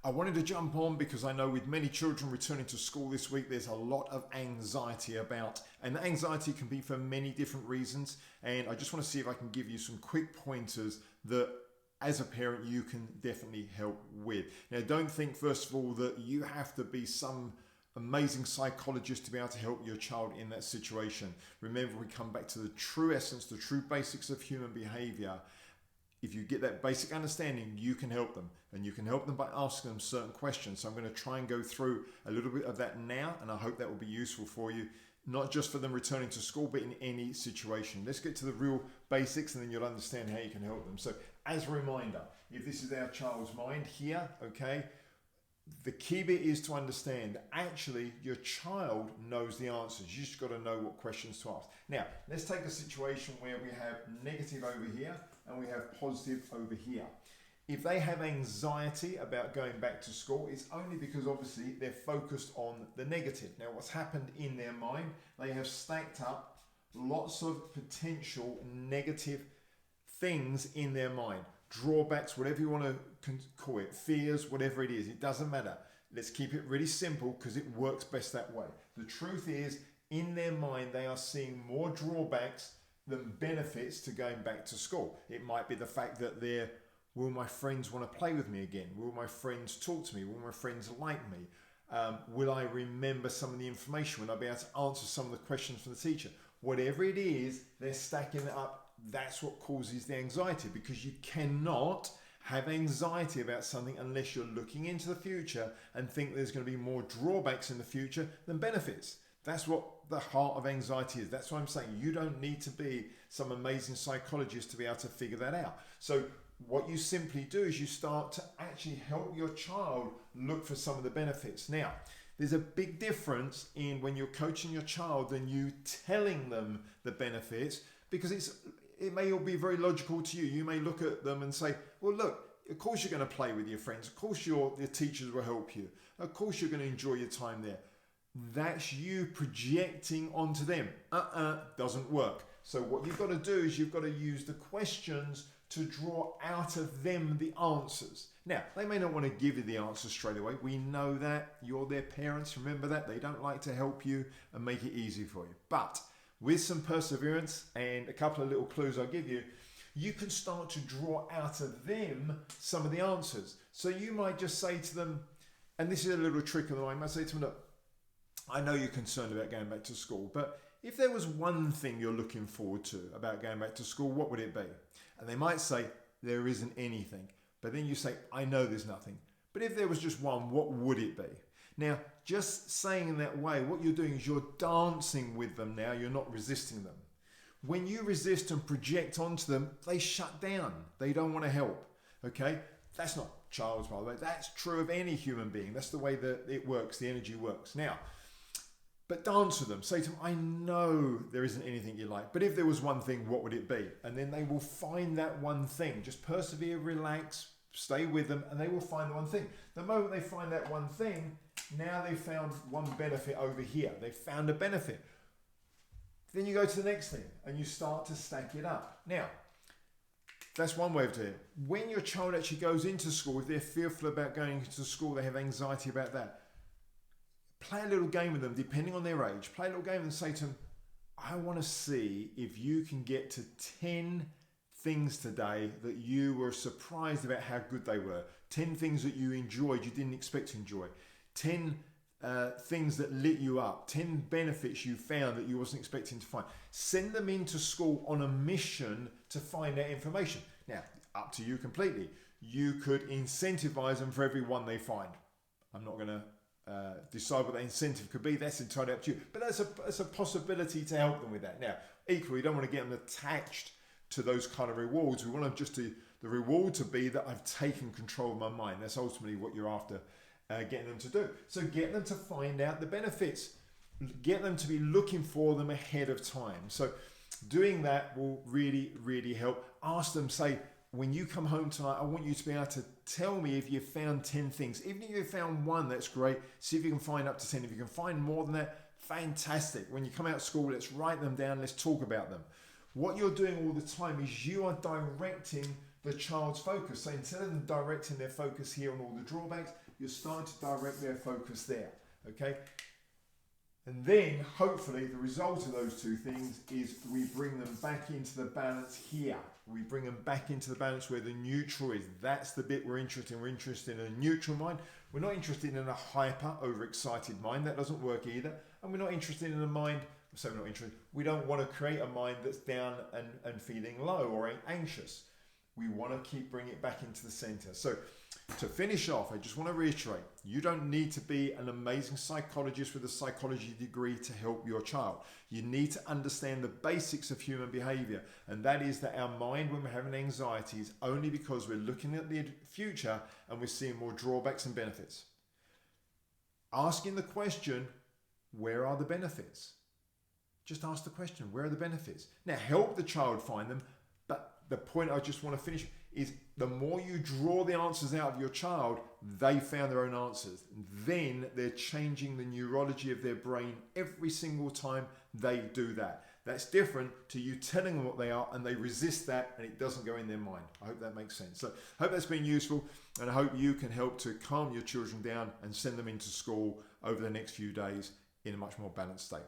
I wanted to jump on because I know with many children returning to school this week, there's a lot of anxiety about, and anxiety can be for many different reasons. And I just want to see if I can give you some quick pointers that as a parent you can definitely help with. Now, don't think first of all that you have to be some amazing psychologist to be able to help your child in that situation. Remember, we come back to the true essence, the true basics of human behavior. If you get that basic understanding, you can help them, and you can help them by asking them certain questions. So I'm going to try and go through a little bit of that now, and I hope that will be useful for you, not just for them returning to school, but in any situation. Let's get to the real basics, and then you'll understand how you can help them. So as a reminder, if this is our child's mind here, okay, the key bit is to understand actually your child knows the answers. You just got to know what questions to ask. Now, let's take a situation where we have negative over here and we have positive over here. If they have anxiety about going back to school, it's only because obviously they're focused on the negative. Now, what's happened in their mind, they have stacked up lots of potential negative things in their mind. Drawbacks, whatever you want to call it, fears, whatever it is, it doesn't matter. Let's keep it really simple because it works best that way. The truth is, in their mind, they are seeing more drawbacks than benefits to going back to school. It might be the fact that will my friends want to play with me again? Will my friends talk to me? Will my friends like me? Will I remember some of the information? Will I be able to answer some of the questions from the teacher? Whatever it is, they're stacking it up. That's what causes the anxiety, because you cannot have anxiety about something unless you're looking into the future and think there's going to be more drawbacks in the future than benefits. That's what the heart of anxiety is. That's why I'm saying you don't need to be some amazing psychologist to be able to figure that out. So what you simply do is you start to actually help your child look for some of the benefits. Now, there's a big difference in when you're coaching your child than you telling them the benefits, because it may all be very logical to you. You may look at them and say, well, look, of course you're going to play with your friends. Of course your teachers will help you. Of course you're going to enjoy your time there. That's you projecting onto them. Doesn't work. So what you've got to do is you've got to use the questions to draw out of them the answers. Now, they may not want to give you the answers straight away. We know that. You're their parents. Remember that. They don't like to help you and make it easy for you. But with some perseverance and a couple of little clues I'll give you, you can start to draw out of them some of the answers. So you might just say to them, and this is a little trick of the mind, I might say to them, look, I know you're concerned about going back to school, but if there was one thing you're looking forward to about going back to school, what would it be? And they might say, there isn't anything. But then you say, I know there's nothing. But if there was just one, what would it be? Now, just saying in that way, what you're doing is you're dancing with them now. You're not resisting them. When you resist and project onto them, they shut down. They don't want to help. Okay? That's not child's, by the way. That's true of any human being. That's the way that it works, the energy works. Now, but dance with them. Say to them, I know there isn't anything you like, but if there was one thing, what would it be? And then they will find that one thing. Just persevere, relax, stay with them, and they will find the one thing. The moment they find that one thing, now they've found one benefit over here. They've found a benefit. Then you go to the next thing, and you start to stack it up. Now, that's one way of doing it. When your child actually goes into school, if they're fearful about going into school, they have anxiety about that, play a little game with them, depending on their age. Play a little game and say to them, I want to see if you can get to 10 things today that you were surprised about how good they were. 10 things that you enjoyed, you didn't expect to enjoy. 10 things that lit you up. 10 benefits you found that you wasn't expecting to find. Send them into school on a mission to find that information. Now, up to you completely. You could incentivize them for every one they find. I'm not going to decide what the incentive could be. That's entirely up to you. But that's a possibility to help them with that. Now, equally, we don't want to get them attached to those kind of rewards. We want them just the reward to be that I've taken control of my mind. That's ultimately what you're after getting them to do. So get them to find out the benefits. Get them to be looking for them ahead of time. So doing that will really, really help. Ask them, say, when you come home tonight, I want you to be able to tell me if you found 10 things. Even if you found one, that's great. See if you can find up to 10. If you can find more than that, fantastic. When you come out of school, let's write them down. Let's talk about them. What you're doing all the time is you are directing the child's focus. So instead of them directing their focus here on all the drawbacks, you're starting to direct their focus there. Okay? And then, hopefully, the result of those two things is we bring them back into the balance here. We bring them back into the balance where the neutral is. That's the bit we're interested in. We're interested in a neutral mind. We're not interested in a hyper, overexcited mind. That doesn't work either. And we're not interested in a mind, so we're not interested. We don't want to create a mind that's down and feeling low or anxious. We want to keep bringing it back into the center. So to finish off, I just want to reiterate, you don't need to be an amazing psychologist with a psychology degree to help your child. You need to understand the basics of human behavior. And that is that our mind, when we're having anxiety, is only because we're looking at the future and we're seeing more drawbacks and benefits. Asking the question, where are the benefits? Just ask the question, where are the benefits? Now help the child find them. But the point I just want to finish is the more you draw the answers out of your child, they found their own answers. Then they're changing the neurology of their brain every single time they do that. That's different to you telling them what they are and they resist that and it doesn't go in their mind. I hope that makes sense. So I hope that's been useful and I hope you can help to calm your children down and send them into school over the next few days in a much more balanced state.